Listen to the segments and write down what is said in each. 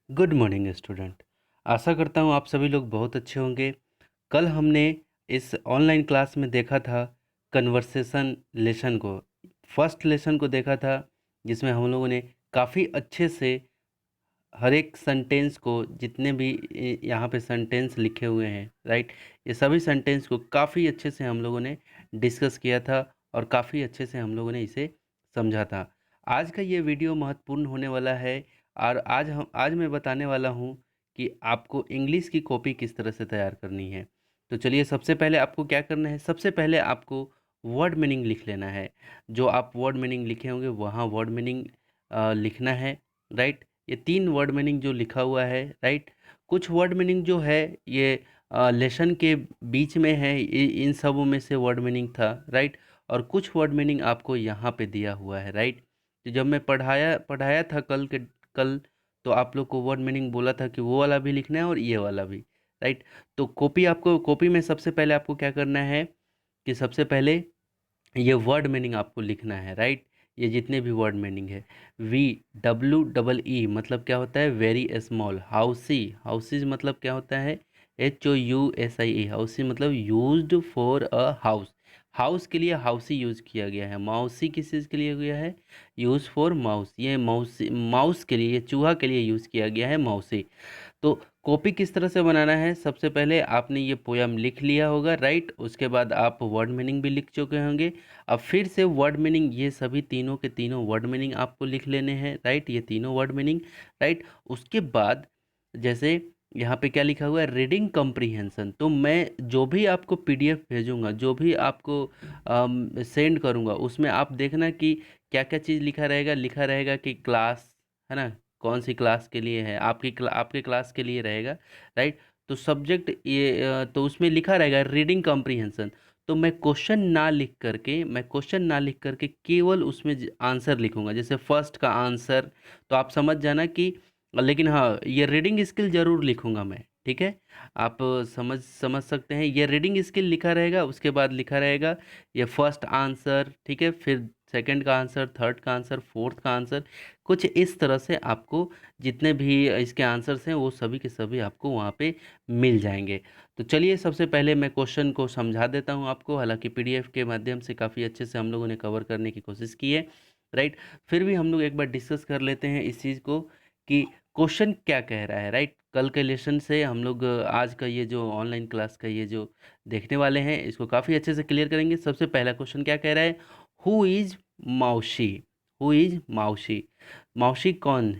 Good morning student. आशा करता हूँ आप सभी लोग बहुत अच्छे होंगे। कल हमने इस ऑनलाइन क्लास में देखा था कन्वर्सेशन लेसन को, फर्स्ट लेसन को देखा था, जिसमें हम लोगों ने काफ़ी अच्छे से हर एक सेंटेंस को, जितने भी यहाँ पे सेंटेंस लिखे हुए हैं, राइट, ये सभी सेंटेंस को काफ़ी अच्छे से हम लोगों ने डिस्कस किया था और काफ़ी अच्छे से हम लोगों ने इसे समझा था। आज का ये वीडियो महत्वपूर्ण होने वाला है और आज मैं बताने वाला हूँ कि आपको इंग्लिश की कॉपी किस तरह से तैयार करनी है। तो चलिए, सबसे पहले आपको क्या करना है, सबसे पहले आपको वर्ड मीनिंग लिख लेना है। जो आप वर्ड मीनिंग लिखे होंगे वहाँ वर्ड मीनिंग लिखना है, राइट। ये 3 वर्ड मीनिंग जो लिखा हुआ है, राइट। कुछ वर्ड मीनिंग जो है ये लेसन के बीच में है, इन सबों में से वर्ड मीनिंग था, राइट। और कुछ वर्ड मीनिंग आपको यहाँ पे दिया हुआ है, राइट। तो जब मैं पढ़ाया पढ़ाया था कल, तो आप लोग को वर्ड मीनिंग बोला था कि वो वाला भी लिखना है और ये वाला भी, राइट। तो कॉपी में सबसे पहले आपको क्या करना है कि सबसे पहले ये वर्ड मीनिंग आपको लिखना है, राइट। ये जितने भी वर्ड मीनिंग है, VWEE मतलब क्या होता है, वेरी स्मॉल। हाउसी, हाउसीज मतलब क्या होता है, HOUSIE, हाउसी मतलब used for a house. House के लिए हाउसी यूज किया गया है। माउसी किस चीज़ के लिए गया है, यूज फॉर माउस। ये माउसी, माउस के लिए, चूहा के लिए यूज किया गया है, माउसी। तो कॉपी किस तरह से बनाना है, सबसे पहले आपने ये पोयम लिख लिया होगा, राइट। उसके बाद आप वर्ड मीनिंग भी लिख चुके होंगे। अब फिर से वर्ड मीनिंग, ये सभी तीनों के तीनों वर्ड मीनिंग आपको लिख लेने हैं, राइट। ये तीनों वर्ड मीनिंग, राइट। उसके बाद जैसे यहाँ पे क्या लिखा हुआ है, रीडिंग कम्प्रीहेंशन। तो मैं जो भी आपको PDF भेजूंगा, जो भी आपको सेंड करूँगा, उसमें आप देखना कि क्या क्या चीज़ लिखा रहेगा कि क्लास, है ना, कौन सी क्लास के लिए है, आपके क्लास के लिए रहेगा, राइट। तो सब्जेक्ट ये तो उसमें लिखा रहेगा रीडिंग कॉम्प्रिहेंशन। तो मैं क्वेश्चन ना लिख करके केवल उसमें आंसर लिखूंगा। जैसे फर्स्ट का आंसर, तो आप समझ जाना कि, लेकिन हाँ, ये रीडिंग स्किल जरूर लिखूंगा मैं, ठीक है। आप समझ समझ सकते हैं, ये रीडिंग स्किल लिखा रहेगा, उसके बाद लिखा रहेगा ये फर्स्ट आंसर, ठीक है, फिर सेकंड का आंसर, थर्ड का आंसर, फोर्थ का आंसर। कुछ इस तरह से आपको जितने भी इसके आंसर्स हैं वो सभी के सभी आपको वहाँ पे मिल जाएंगे। तो चलिए, सबसे पहले मैं क्वेश्चन को समझा देता हूँ आपको। हालांकि PDF के माध्यम से काफ़ी अच्छे से हम लोगों ने कवर करने की कोशिश की है, राइट। फिर भी हम लोग एक बार डिस्कस कर लेते हैं इस चीज़ को कि क्वेश्चन क्या कह रहा है, राइट। कल के लेसन से हम लोग आज का ये जो ऑनलाइन क्लास का ये जो देखने वाले हैं, इसको काफ़ी अच्छे से क्लियर करेंगे। सबसे पहला क्वेश्चन क्या कह रहा है, हु इज माउशी, हु इज माउशी, मौसी कौन,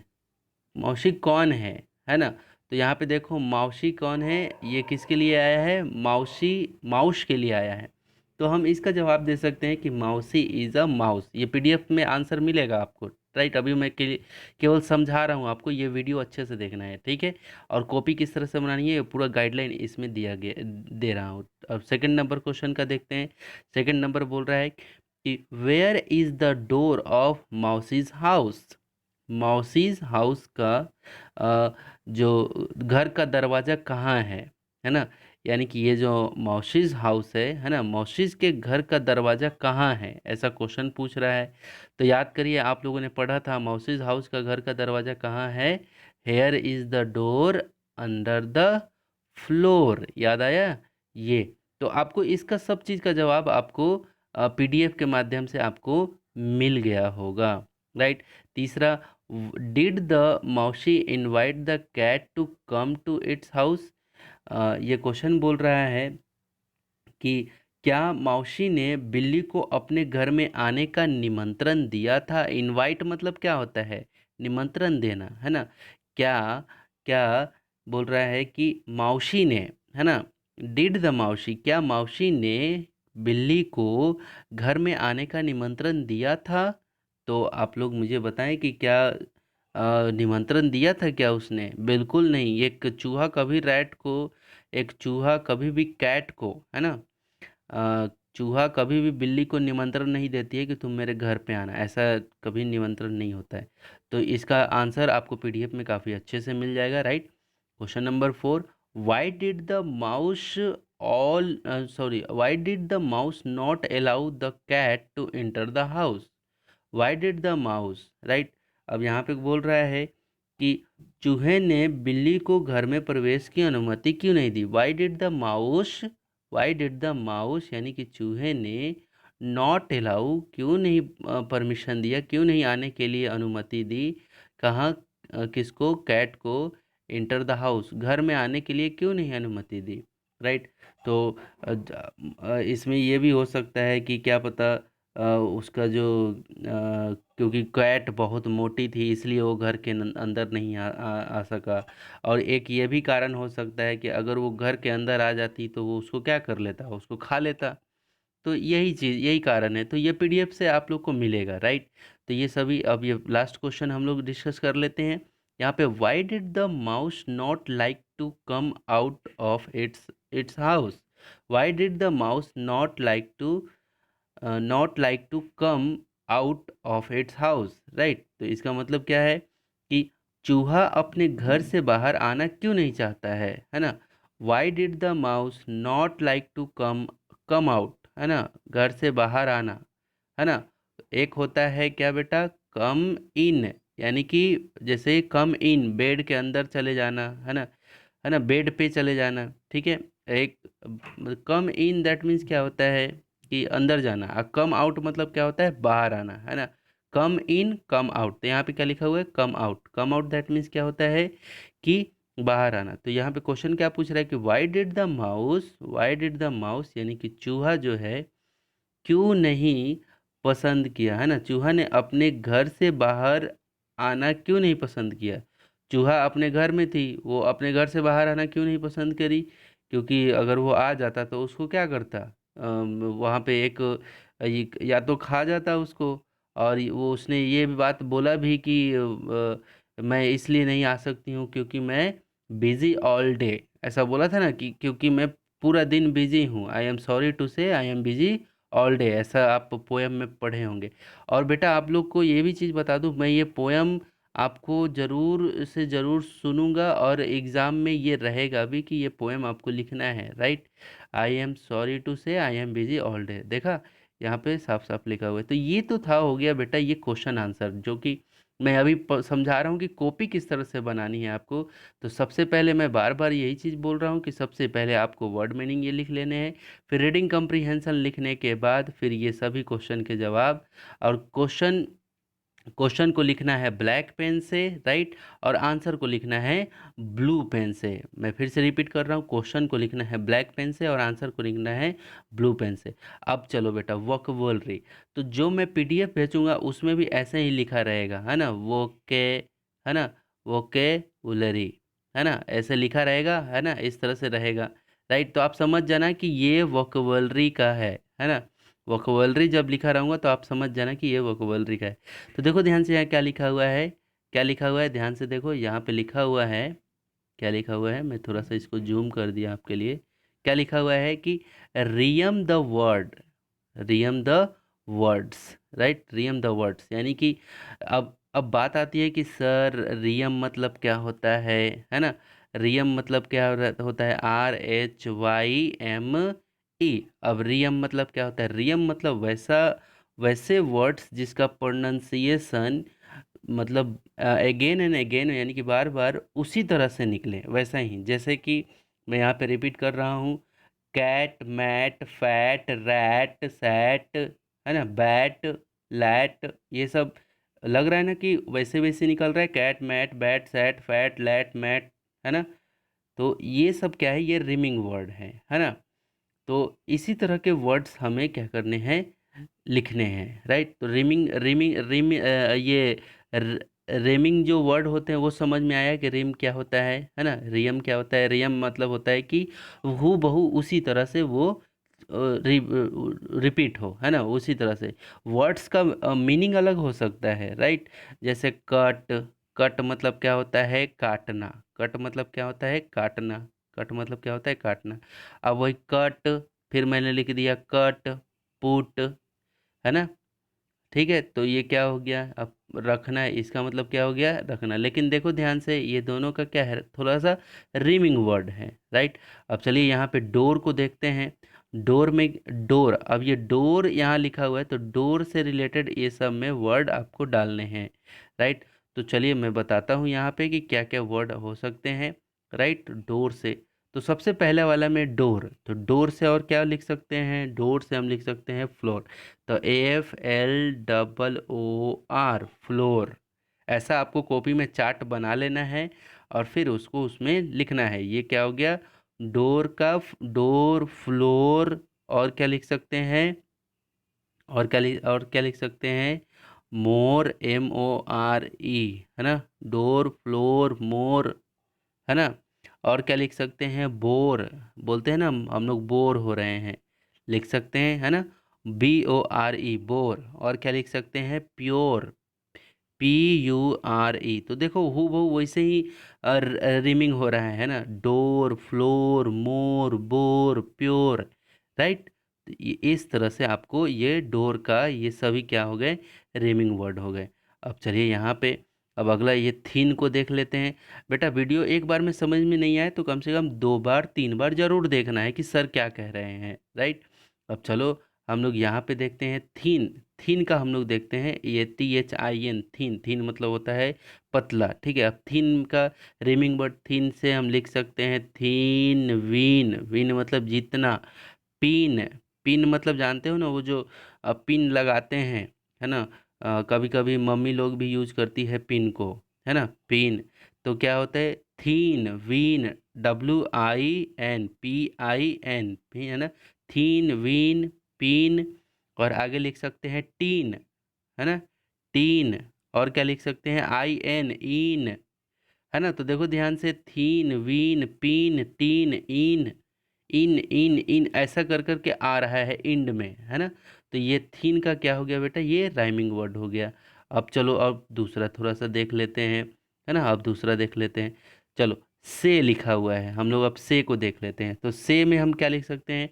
मौसी कौन है ना। तो यहाँ पे देखो मौसी कौन है, ये किसके लिए आया है, मौसी, माउस के लिए आया है। तो हम इसका जवाब दे सकते हैं कि मौसी इज अ माउस। ये PDF में आंसर मिलेगा आपको, राइट। अभी मैं केवल समझा रहा हूँ आपको, ये वीडियो अच्छे से देखना है, ठीक है। और कॉपी किस तरह से बनानी है, ये पूरा गाइडलाइन इसमें दिया गया, दे रहा हूँ। अब सेकंड नंबर क्वेश्चन का देखते हैं। सेकंड नंबर बोल रहा है कि where is the door of mousie's house. Mousie's house का जो घर का दरवाज़ा कहाँ है ना। यानी कि ये जो मौसीज हाउस है ना, मौसीज के घर का दरवाज़ा कहाँ है, ऐसा क्वेश्चन पूछ रहा है। तो याद करिए, आप लोगों ने पढ़ा था मौसीज हाउस का घर का दरवाज़ा कहाँ है, here is the door under the floor. याद आया ये। तो आपको इसका सब चीज़ का जवाब आपको PDF के माध्यम से आपको मिल गया होगा, राइट। तीसरा, did the mouse invite the cat to come to its house. ये क्वेश्चन बोल रहा है कि क्या मौसी ने बिल्ली को अपने घर में आने का निमंत्रण दिया था। इनवाइट मतलब क्या होता है, निमंत्रण देना, है ना। क्या क्या बोल रहा है कि मौसी ने, है ना, डिड द मौसी, क्या मौसी ने बिल्ली को घर में आने का निमंत्रण दिया था। तो आप लोग मुझे बताएं कि क्या निमंत्रण दिया था क्या उसने। बिल्कुल नहीं। एक चूहा कभी रैट को, एक चूहा कभी भी कैट को, है ना, चूहा कभी भी बिल्ली को निमंत्रण नहीं देती है कि तुम मेरे घर पे आना, ऐसा कभी निमंत्रण नहीं होता है। तो इसका आंसर आपको PDF में काफ़ी अच्छे से मिल जाएगा, right. Question number 4, why did the mouse all sorry why did the mouse not allow the cat to enter the house. Why did the mouse, right. अब यहाँ पे बोल रहा है कि चूहे ने बिल्ली को घर में प्रवेश की अनुमति क्यों नहीं दी। वाई डिड द माउस यानी कि चूहे ने नॉट अलाउ क्यों नहीं परमिशन दिया, क्यों नहीं आने के लिए अनुमति दी। कहाँ किसको, कैट को, इंटर द हाउस घर में आने के लिए क्यों नहीं अनुमति दी, राइट। तो इसमें ये भी हो सकता है कि क्या पता उसका जो क्योंकि कैट बहुत मोटी थी इसलिए वो घर के अंदर नहीं आ सका। और एक ये भी कारण हो सकता है कि अगर वो घर के अंदर आ जाती तो वो उसको क्या कर लेता, उसको खा लेता। तो यही कारण है। तो ये पीडीएफ से आप लोग को मिलेगा, राइट। तो ये सभी, अब ये लास्ट क्वेश्चन हम लोग डिस्कस कर लेते हैं। यहाँ पे why did the mouse not like to come out of its its house. Why did the mouse not like to come out of its house, right. तो इसका मतलब क्या है कि चूहा अपने घर से बाहर आना क्यों नहीं चाहता है ना। Why did the mouse not like to come out, है ना, घर से बाहर आना, है ना। एक होता है क्या बेटा, कम इन, यानी कि जैसे कम इन बेड के अंदर चले जाना, है ना, बेड पे चले जाना, ठीक है। एक कम इन दैट मीन्स क्या होता है कि अंदर जाना, और कम आउट मतलब क्या होता है, बाहर आना, है ना। कम इन कम आउट, तो यहाँ पे क्या लिखा हुआ है, कम आउट दैट मीन्स क्या होता है कि बाहर आना। तो यहाँ पे क्वेश्चन क्या पूछ रहा है कि वाई डिड द माउस यानी कि चूहा जो है क्यों नहीं पसंद किया, है ना। चूहा ने अपने घर से बाहर आना क्यों नहीं पसंद किया। चूहा अपने घर में थी, वो अपने घर से बाहर आना क्यों नहीं पसंद करी, क्योंकि अगर वो आ जाता तो उसको क्या करता, वहाँ पे एक या तो खा जाता उसको। और वो उसने ये भी बात बोला भी कि मैं इसलिए नहीं आ सकती हूँ क्योंकि मैं बिजी ऑल डे, ऐसा बोला था ना कि क्योंकि मैं पूरा दिन बिजी हूँ। आई am sorry to say I am busy all day, ऐसा आप पोएम में पढ़े होंगे। और बेटा आप लोग को ये भी चीज़ बता दूं, मैं ये पोएम आपको ज़रूर से ज़रूर सुनूंगा और एग्ज़ाम में ये रहेगा भी कि ये पोएम आपको लिखना है, right. I am sorry to say I am busy all day, देखा यहाँ पे साफ साफ लिखा हुआ है। तो ये तो था, हो गया बेटा ये क्वेश्चन आंसर, जो कि मैं अभी समझा रहा हूँ कि कॉपी किस तरह से बनानी है आपको। तो सबसे पहले मैं बार बार यही चीज़ बोल रहा हूँ कि सबसे पहले आपको वर्ड मीनिंग ये लिख लेने हैं, फिर रीडिंग कम्प्रीहेंशन लिखने के बाद फिर ये सभी क्वेश्चन के जवाब। और क्वेश्चन क्वेश्चन को लिखना है ब्लैक पेन से, राइट, और आंसर को लिखना है ब्लू पेन से। मैं फिर से रिपीट कर रहा हूँ, क्वेश्चन को लिखना है ब्लैक पेन से और आंसर को लिखना है ब्लू पेन से। अब चलो बेटा वोकैबुलरी, तो जो मैं पीडीएफ भेजूंगा उसमें भी ऐसे ही लिखा रहेगा, है ना, है ना, वोकेबुलरी, है ना, ऐसे लिखा रहेगा, है ना, इस तरह से रहेगा, राइट। तो आप समझ जाना कि ये वोकैबुलरी का है ना। वोकैबुलरी जब लिखा रहूँगा तो आप समझ जाना कि ये वोकैबुलरी का है। तो देखो ध्यान से यहाँ क्या लिखा हुआ है, क्या लिखा हुआ है, ध्यान से देखो यहाँ पे लिखा हुआ है, क्या लिखा हुआ है, मैं थोड़ा सा इसको जूम कर दिया आपके लिए। क्या लिखा हुआ है कि rhyme the word, rhyme the words, right, rhyme the words, यानी कि अब बात आती है कि सर रियम मतलब क्या होता है ना। रियम मतलब क्या होता है, RHYME। अब रियम मतलब क्या होता है, रियम मतलब वैसे वर्ड्स जिसका प्रोनाउंसिएशन मतलब अगेन एंड अगेन यानी कि बार बार उसी तरह से निकले, वैसा ही, जैसे कि मैं यहाँ पे रिपीट कर रहा हूँ, cat mat fat rat sat, है ना, बैट लैट, ये सब लग रहा है ना कि वैसे वैसे निकल रहा है, cat mat bat sat fat lat mat, है ना। तो ये सब क्या है, ये रिमिंग वर्ड है ना। तो इसी तरह के वर्ड्स हमें क्या करने हैं, लिखने हैं, राइट। तो रिमिंग रिमिंग रिम ये रेमिंग जो वर्ड होते हैं वो समझ में आया कि रिम क्या होता है ना। रियम क्या होता है, रियम मतलब होता है कि हू बहू उसी तरह से वो रिपीट हो, है ना, उसी तरह से। वर्ड्स का मीनिंग अलग हो सकता है, राइट। जैसे कट, कट मतलब क्या होता है, काटना, कट मतलब क्या होता है, काटना, कट मतलब क्या होता है, काटना। अब वही कट, फिर मैंने लिख दिया कट पुट, है ना, ठीक है। तो ये क्या हो गया, अब रखना है, इसका मतलब क्या हो गया, रखना। लेकिन देखो ध्यान से ये दोनों का क्या है, थोड़ा सा रीमिंग वर्ड है, राइट। अब चलिए यहाँ पे डोर को देखते हैं। डोर में डोर, अब ये डोर यहाँ लिखा हुआ है तो डोर से रिलेटेड ये सब में वर्ड आपको डालने हैं, राइट। तो चलिए मैं बताता हूँ यहाँ पे कि क्या क्या वर्ड हो सकते हैं। राइट, डोर से, तो सबसे पहले वाला में डोर, तो डोर से और क्या लिख सकते हैं, डोर से हम लिख सकते हैं फ्लोर। तो FLOOR, फ्लोर। ऐसा आपको कॉपी में चार्ट बना लेना है और फिर उसको उसमें लिखना है। ये क्या हो गया, डोर का डोर, फ्लोर। और क्या लिख सकते हैं, और क्या लिख सकते हैं, मोर, MORE, है ना, डोर, फ्लोर, मोर, है ना। और क्या लिख सकते हैं, बोर, बोलते हैं ना हम लोग बोर हो रहे हैं, लिख सकते हैं, है ना, BORE, बोर। और क्या लिख सकते हैं, प्योर, PURE। तो देखो हु बहु वैसे ही रिमिंग हो रहा है ना, डोर, फ्लोर, मोर, बोर, प्योर। राइट, तो इस तरह से आपको ये डोर का ये सभी क्या हो गए, रिमिंग वर्ड हो गए। अब चलिए यहाँ पे, अब अगला ये थीन को देख लेते हैं। बेटा वीडियो एक बार में समझ में नहीं आए तो कम से कम 2 बार 3 बार जरूर देखना है कि सर क्या कह रहे हैं। राइट, अब चलो हम लोग यहाँ पे देखते हैं थीन। थीन का हम लोग देखते हैं, ये THIN, थीन, थीन मतलब होता है पतला। ठीक है, अब थीन का रिमिंग वर्ड थीन से हम लिख सकते हैं थीन, वीन, वीन मतलब जितना, पिन, पिन मतलब जानते हो ना, वो जो पिन लगाते हैं, है ना, कभी कभी मम्मी लोग भी यूज करती है पिन को, है ना, पिन। तो क्या होता है, थीन, वीन, WIN, है ना, थीन, वीन, पीन। और आगे लिख सकते हैं टीन, है ना, टीन। और क्या लिख सकते हैं, IN, इन, है ना। तो देखो ध्यान से, थीन, वीन, पीन, टीन, इन ऐसा कर कर के आ रहा है इंड में, है ना। तो ये थीन का क्या हो गया बेटा, ये राइमिंग वर्ड हो गया। अब चलो अब दूसरा थोड़ा सा देख लेते हैं, है ना, अब दूसरा देख लेते हैं। चलो, से लिखा हुआ है, हम लोग अब से को देख लेते हैं। तो से में हम क्या लिख सकते हैं,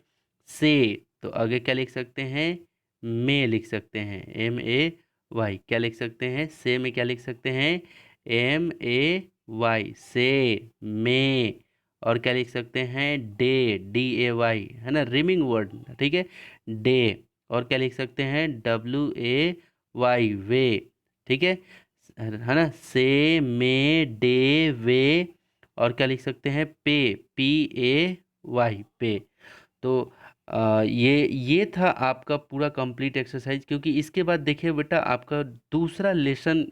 से। तो आगे क्या लिख सकते हैं, में लिख सकते हैं, MAY। क्या लिख सकते हैं, से में क्या लिख सकते हैं, MAY, से, में। और क्या लिख सकते हैं, डे, DAY, है ना, रिमिंग वर्ड, ठीक है, डे। और क्या लिख सकते हैं, WAY, वे, ठीक है ना, से, में, डे, वे। और क्या लिख सकते हैं, पे, PAY, पे। तो ये था आपका पूरा कंप्लीट एक्सरसाइज, क्योंकि इसके बाद देखिए बेटा आपका दूसरा लेसन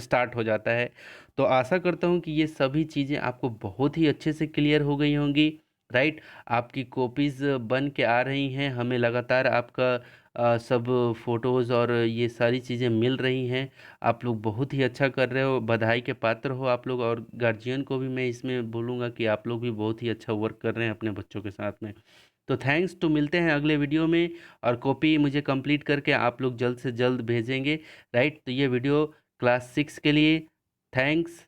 स्टार्ट हो जाता है। तो आशा करता हूँ कि ये सभी चीज़ें आपको बहुत ही अच्छे से क्लियर हो गई होंगी। राइट, आपकी कॉपीज़ बन के आ रही हैं, हमें लगातार आपका सब फोटोज़ और ये सारी चीज़ें मिल रही हैं। आप लोग बहुत ही अच्छा कर रहे हो, बधाई के पात्र हो आप लोग। और गार्जियन को भी मैं इसमें बोलूँगा कि आप लोग भी बहुत ही अच्छा वर्क कर रहे हैं अपने बच्चों के साथ में। तो थैंक्स, तो मिलते हैं अगले वीडियो में। और कॉपी मुझे कंप्लीट करके आप लोग जल्द से जल्द भेजेंगे। राइट, तो ये वीडियो क्लास 6 के लिए। थैंक्स।